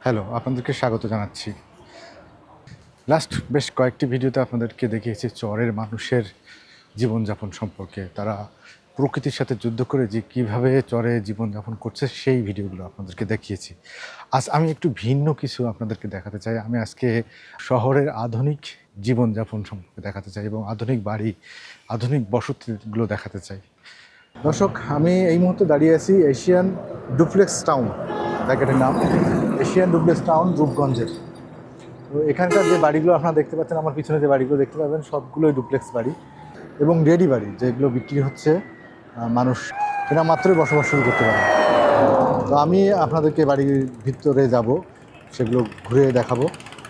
Hello, আপনাদেরকে স্বাগত জানাচ্ছি। লাস্ট বেশ কয়েকটি ভিডিওতে আপনাদেরকে দেখিয়েছি চরের মানুষের জীবনযাপন সম্পর্কে। তারা প্রকৃতির সাথে যুদ্ধ করে যে কীভাবে চরে জীবনযাপন করছে সেই ভিডিওগুলো আপনাদেরকে দেখিয়েছি। আজ আমি একটু ভিন্ন কিছু আপনাদেরকে দেখাতে চাই। আমি আজকে শহরের আধুনিক জীবনযাপন সম্পর্কে দেখাতে চাই এবং আধুনিক বাড়ি, আধুনিক বসতিগুলো দেখাতে চাই। দর্শক, আমি এই মুহূর্তে দাঁড়িয়ে আছি এশিয়ান ডুপ্লেক্স টাউন, জায়গাটার নাম এশিয়ান ডুপ্লেক্স টাউন, রূপগঞ্জের। তো এখানকার যে বাড়িগুলো আপনারা দেখতে পাচ্ছেন, আমার পিছনে যে বাড়িগুলো দেখতে পাবেন সবগুলোই ডুপ্লেক্স বাড়ি এবং রেডি বাড়ি, যেগুলো বিক্রি হচ্ছে। মানুষ এরা মাত্রই বসবাস শুরু করতে পারে। তো আমি আপনাদেরকে বাড়ির ভিতরে যাব, সেগুলো ঘুরে দেখাবো,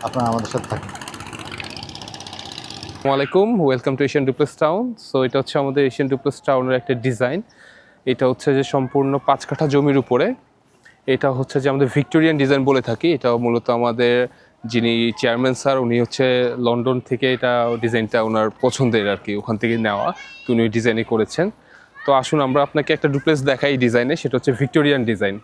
আপনারা আমাদের সাথে থাকুন। আসসালামু আলাইকুম, welcome to Asian duplex town. So এটা হচ্ছে আমাদের এশিয়ান ডুপ্লেক্স টাউনের একটা ডিজাইন। এটা হচ্ছে যে সম্পূর্ণ 5 কাঠা জমির উপরে। এটা হচ্ছে যে আমাদের ভিক্টোরিয়ান ডিজাইন বলে থাকি। এটা মূলত আমাদের যিনি চেয়ারম্যান স্যার, উনি হচ্ছে লন্ডন থেকে এটা ডিজাইনটা ওনার পছন্দের আর কি, ওখান থেকে নেওয়া, তো উনি ওই ডিজাইনই করেছেন। তো আসুন আমরা আপনাকে একটা ডুপ্লেক্স দেখাই ডিজাইনে, সেটা হচ্ছে ভিক্টোরিয়ান ডিজাইন।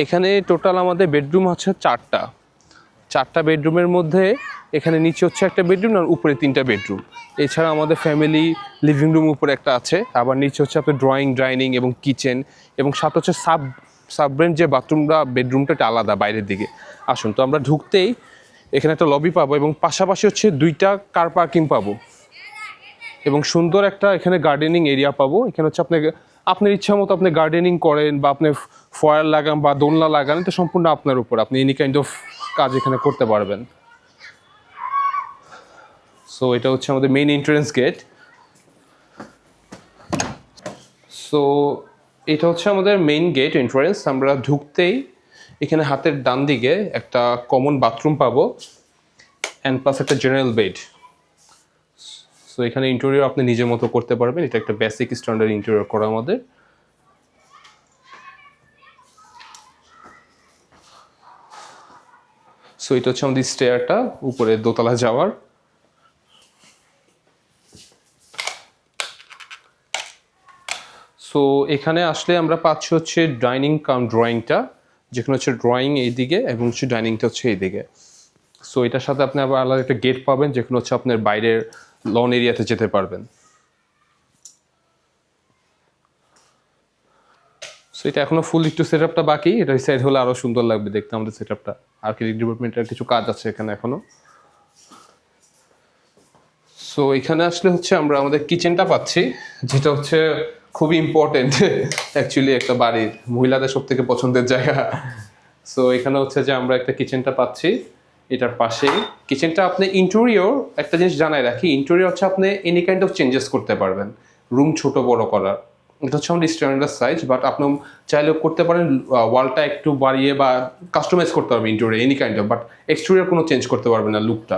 এখানে টোটাল আমাদের বেডরুম হচ্ছে 4টা বেডরুমের মধ্যে এখানে নিচে হচ্ছে একটা বেডরুম আর উপরে 3টা বেডরুম। এছাড়া আমাদের ফ্যামিলি লিভিং রুম উপরে একটা আছে, আবার নিচে হচ্ছে আপনার ড্রয়িং, ডাইনিং এবং কিচেন, এবং সাথে হচ্ছে সাবরেন্ট যে বাথরুমটা, বেডরুমটা একটা আলাদা বাইরের দিকে। আসুন, তো আমরা ঢুকতেই এখানে একটা লবি পাবো এবং পাশাপাশি হচ্ছে 2টা কার পার্কিং পাবো এবং সুন্দর একটা এখানে গার্ডেনিং এরিয়া পাবো। এখানে হচ্ছে আপনার ইচ্ছা মতো আপনি গার্ডেনিং করেন বা আপনি ফয়ার লাগান বা দোলনা লাগান, এটা সম্পূর্ণ আপনার উপর, আপনি এনি কাইন্ড অফ কাজ এখানে করতে পারবেন। সো এটা হচ্ছে আমাদের মেইন এন্ট্রান্স গেট। সো এটা হচ্ছে আমাদের মেইন গেট এন্ট্রান্স। আমরা ঢুকতেই এখানে হাতের ডান দিকে একটা কমন বাথরুম পাবো অ্যান্ড প্লাস একটা জেনারেল বেড। সো এখানে ইন্টেরিয়র আপনি নিজের মতো করতে পারবেন। এটা একটা বেসিক স্ট্যান্ডার্ড ইন্টেরিয়র করা আমাদের। সো এটা হচ্ছে আমাদের স্টেয়ারটা উপরে দোতলা যাওয়ার। সো এখানে আসলে আমরা পাচ্ছি হচ্ছে ডাইনিং কাম ড্রয়িংটা, যেখানে হচ্ছে ড্রয়িং এইদিকে এবং হচ্ছে ডাইনিংটা হচ্ছে এইদিকে। সো এটার সাথে আপনি আবার আলাদা একটা গেট পাবেন, যেখানে হচ্ছে আপনার বাইরের লন এরিয়াতে যেতে পারবেন। সো এটা এখনো ফুল একটু সেট আপটা বাকি, এটা সাইড হলে আরও সুন্দর লাগবে দেখতে আমাদের সেট আপটা। আর্কিটেক্ট ডিপার্টমেন্টের কিছু কাজ আছে এখানে এখনো। সো এখানে আসলে হচ্ছে আমরা আমাদের কিচেনটা পাচ্ছি, যেটা হচ্ছে খুবই ইম্পর্টেন্ট অ্যাকচুয়ালি একটা বাড়ির, মহিলাদের সব থেকে পছন্দের জায়গা। সো এখানে হচ্ছে যে আমরা একটা কিচেনটা পাচ্ছি, এটার পাশেই কিচেনটা। আপনি ইন্টেরিয়র একটা জিনিস জানাই রাখি, ইন্টেরিয়র হচ্ছে আপনি এনি কাইন্ড অফ চেঞ্জেস করতে পারবেন, রুম ছোট বড় করার। এটা হচ্ছে আমাদের স্ট্যান্ডার্ড সাইজ, বাট আপনি চাইলেও করতে পারেন ওয়ালটা একটু বাড়িয়ে বা কাস্টমাইজ করতে পারবেন interior any kind of, but exterior কোনো চেঞ্জ করতে পারবেন না লুকটা।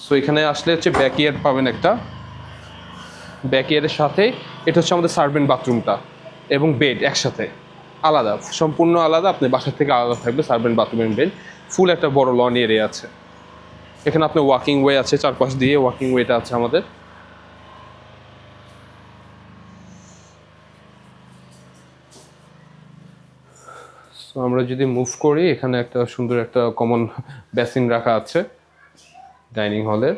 সো এখানে আসলে হচ্ছে ব্যাকইয়ার্ড পাবেন একটা, ব্যাকইয়ার্ডের সাথে এটা হচ্ছে আমাদের সার্ভেন্ট বাথরুমটা এবং বেড একসাথে আলাদা, সম্পূর্ণ আলাদা, আপনি বাসার থেকে আলাদা থাকবে সার্ভেন্ট বাথরুম এবং বেড। ফুল একটা বড় লন এরিয়া আছে এখানে, আপনার ওয়াকিং ওয়ে আছে চারপাশ দিয়ে, ওয়াকিং ওয়েটা আছে আমাদের। সো আমরা যদি মুভ করি, এখানে একটা সুন্দর একটা কমন বেসিন রাখা আছে ডাইনিং হলের।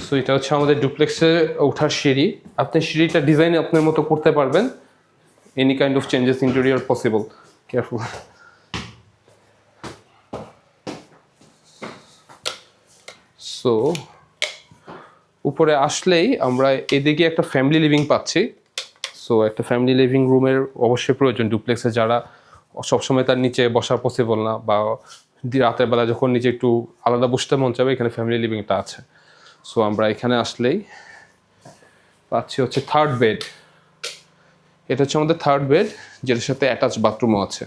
সো এটা হচ্ছে আমাদের ডুপ্লেক্সে ওঠার সিঁড়ি। আপনি সিঁড়িটা ডিজাইন আপনার মতো করতে পারবেন, any kind of changes interior possible. Careful. So উপরে আসলেই আমরা এদিকে একটা ফ্যামিলি লিভিং পাচ্ছি। সো একটা ফ্যামিলি লিভিং রুমের অবশ্যই প্রয়োজন ডুপ্লেক্সে, যারা সবসময় তার নিচে বসা পসিবল না বা রাতের বেলা যখন নিচে একটু আলাদা বসতে মন চাবে, এখানে ফ্যামিলি লিভিংটা আছে। সো আমরা এখানে আসলেই পাচ্ছি হচ্ছে থার্ড বেড। এটা হচ্ছে আমাদের থার্ড বেড, যেটার সাথে অ্যাটাচ বাথরুমও আছে।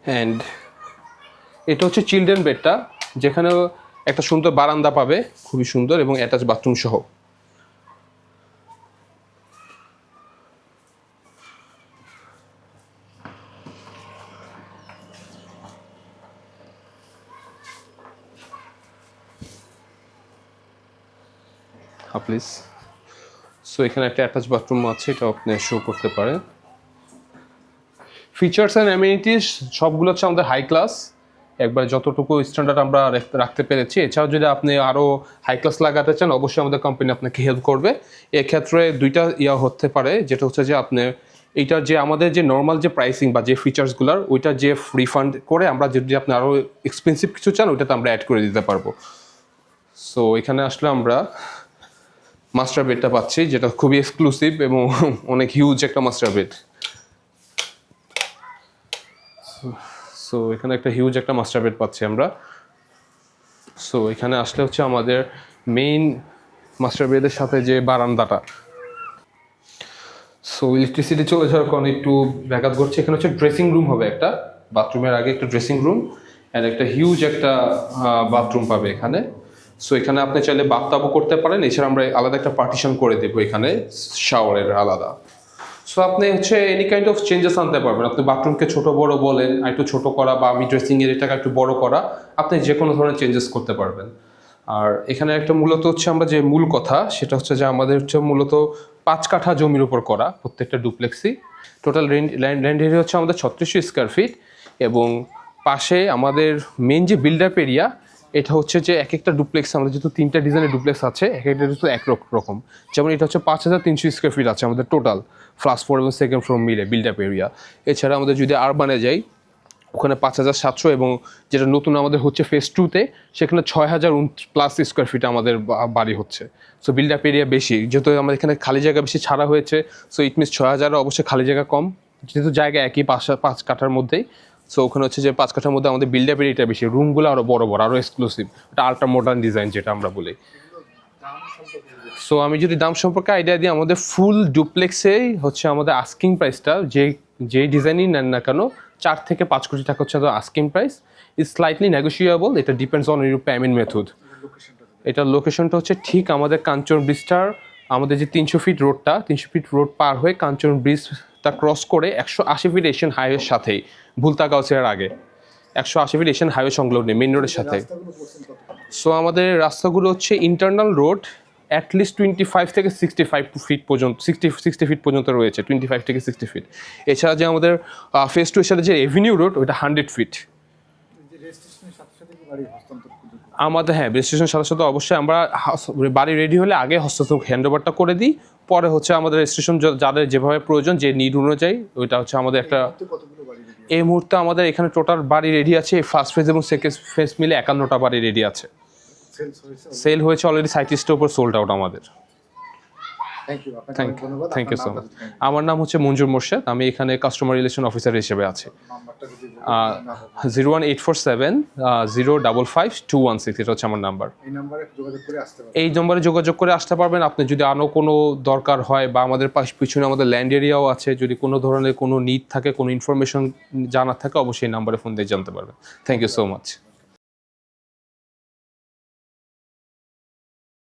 অ্যান্ড এটা হচ্ছে চিলড্রেন বেডটা, যেখানে একটা সুন্দর বারান্দা পাবে, খুবই সুন্দর, এবং অ্যাটাচ বাথরুম সহ। প্লিজ। সো এখানে একটা অ্যাটাচ বাথরুম আছে, এটা আপনি শো করতে পারেন। ফিচার্স অ্যান্ড অ্যামিনিটিস সবগুলো হচ্ছে আমাদের হাই ক্লাস, একবার যতটুকু স্ট্যান্ডার্ড আমরা রাখতে পেরেছি। এছাড়াও যদি আপনি আরও হাই ক্লাস লাগাতে চান, অবশ্যই আমাদের কোম্পানি আপনাকে হেল্প করবে। এক্ষেত্রে দুইটা হতে পারে, যেটা হচ্ছে যে আপনি এইটার যে আমাদের যে নর্মাল যে প্রাইসিং বা যে ফিচার্সগুলোর ওইটা যে রিফান্ড করে আমরা যদি আপনি আরও এক্সপেন্সিভ কিছু চান ওইটাতে আমরা অ্যাড করে দিতে পারবো। সো এখানে আসলে আমরা মাস্টার বেডটা পাচ্ছি, যেটা খুবই এক্সক্লুসিভ এবং অনেক হিউজ একটা মাস্টার বেড। সো এখানে একটা হিউজ একটা মাস্টার বেড পাচ্ছি আমরা। সো এখানে আসলে হচ্ছে আমাদের মেইন মাস্টার বেডের সাথে যে বারান্দাটা। সো ইলেকট্রিসিটি চলে যাওয়ার কারণে একটু ব্যাঘাত ঘটছে। এখানে হচ্ছে ড্রেসিং রুম হবে, একটা বাথরুমের আগে একটা ড্রেসিং রুম অ্যান্ড একটা হিউজ একটা বাথরুম পাবে এখানে। সো এখানে আপনি চাইলে বাথটাবও করতে পারেন, এছাড়া আমরা আলাদা একটা পার্টিশন করে দেবো এখানে শাওয়ারের আলাদা। সো আপনি হচ্ছে এনি কাইন্ড অফ চেঞ্জেস আনতে পারবেন। আপনি বাথরুমকে ছোট বড় বলেন, একটু ছোট করা, বা আমি ড্রেসিং এরিয়াটাকে একটু বড় করা, আপনি যে কোনো ধরনের চেঞ্জেস করতে পারবেন। আর এখানে একটা মূলত হচ্ছে আমরা যে মূল কথা সেটা হচ্ছে যে আমাদের হচ্ছে মূলত 5 কাঠা জমির উপর করা প্রত্যেকটা ডুপ্লেক্সই। টোটাল ল্যান্ড এরিয়া হচ্ছে আমাদের 3600 স্কোয়ার ফিট, এবং পাশে আমাদের মেন যে বিল্ড আপ এরিয়া, এটা হচ্ছে যে এক একটা ডুপ্লেক্স আমাদের যেহেতু 3টা ডিজাইনের ডুপ্লেক্স আছে, এক একটা যেহেতু এক রকম। যেমন এটা হচ্ছে 5300 স্কোয়ার ফিট আছে আমাদের টোটাল ফার্স্ট ফ্লোর এবং সেকেন্ড ফ্লোর মিলে বিল্ড আপ এরিয়া। এছাড়া আমাদের যদি আরবানে যাই, ওখানে 5700, এবং যেটা নতুন আমাদের হচ্ছে ফেজ 2-তে, সেখানে 6000+ স্কোয়ার ফিট আমাদের বাড়ি হচ্ছে। সো বিল্ড আপ এরিয়া বেশি, যেহেতু আমাদের এখানে খালি জায়গা বেশি ছাড়া হয়েছে। সো ইট মিনস 6000 অবশ্যই খালি জায়গা কম, যেহেতু জায়গা একই 5 কাঠার মধ্যেই। সো ওখানে হচ্ছে যে 5 কাঠার মধ্যে আমাদের বিল্ড আপ এরিয়াটা বেশি, রুমগুলো আরও বড় বড়, আরও এক্সক্লুসিভ, এটা আল্ট্রা মডার্ন ডিজাইন যেটা আমরা বলি। সো আমি যদি দাম সম্পর্কে আইডিয়া দিই, আমাদের ফুল ডুপ্লেক্সেই হচ্ছে আমাদের আস্কিং প্রাইসটা যেই ডিজাইনই নেন না কেন 4 থেকে 5 কোটি টাকা হচ্ছে asking price. Is slightly negotiable, এটা depends on your payment method. এটার লোকেশনটা হচ্ছে ঠিক আমাদের কাঞ্চন ব্রিজটার, আমাদের যে 300 ফিট রোডটা, 300 ফিট রোড পার হয়ে কাঞ্চন ব্রিজটা ক্রস করে 180 ফিট এশিয়ান হাইওয়ের সাথেই, ভুলতাগাঁওসের আগে 180 ফিট এশিয়ান হাইওয়ে সংলগ্ন মেইন রোডের সাথে। সো আমাদের রাস্তাগুলো হচ্ছে ইন্টারনাল রোড অ্যাটলিস্ট 25 থেকে 65 ফিট পর্যন্ত, 60 ফিট পর্যন্ত রয়েছে, 25 থেকে 60 ফিট। এছাড়া যে আমাদের ফেজ 2 এর সাথে যে এভিনিউ রোড, ওইটা 100 ফিট। আমাদের হ্যাঁ, রেজিস্ট্রেশন সাথে সাথে অবশ্যই আমরা বাড়ি রেডি হলে আগে হস্তান্তর হ্যান্ডওভারটা করে দিই, পরে হচ্ছে আমাদের রেজিস্ট্রেশন যাদের যেভাবে প্রয়োজন, যে নিড অনুযায়ী, ওইটা হচ্ছে আমাদের একটা। এই মুহূর্তে আমাদের এখানে টোটাল বাড়ি রেডি আছে, ফার্স্ট ফেজ এবং সেকেন্ড ফেজ মিলে 51টা বাড়ি রেডি আছে। সেল হয়েছে অলরেডি 37টার উপর সোল্ড আউট আমাদের। Thank you so much. আমার নাম হচ্ছে মঞ্জুর মোর্শেদ, আমি এখানে কাস্টমার রিলেশন অফিসার হিসেবে আছি। 01847 055 216, এটা হচ্ছে আমার নাম্বার। এই নম্বরে যোগাযোগ করে আসতে পারবেন। আপনি যদি আরও কোনো দরকার হয়, বা আমাদের পিছনে আমাদের ল্যান্ড এরিয়াও আছে, যদি কোনো ধরনের কোনো নিড থাকে, কোনো ইনফরমেশন জানার থাকে, অবশ্যই এই নাম্বারে ফোন দিয়ে জানতে পারবেন। Thank you so much.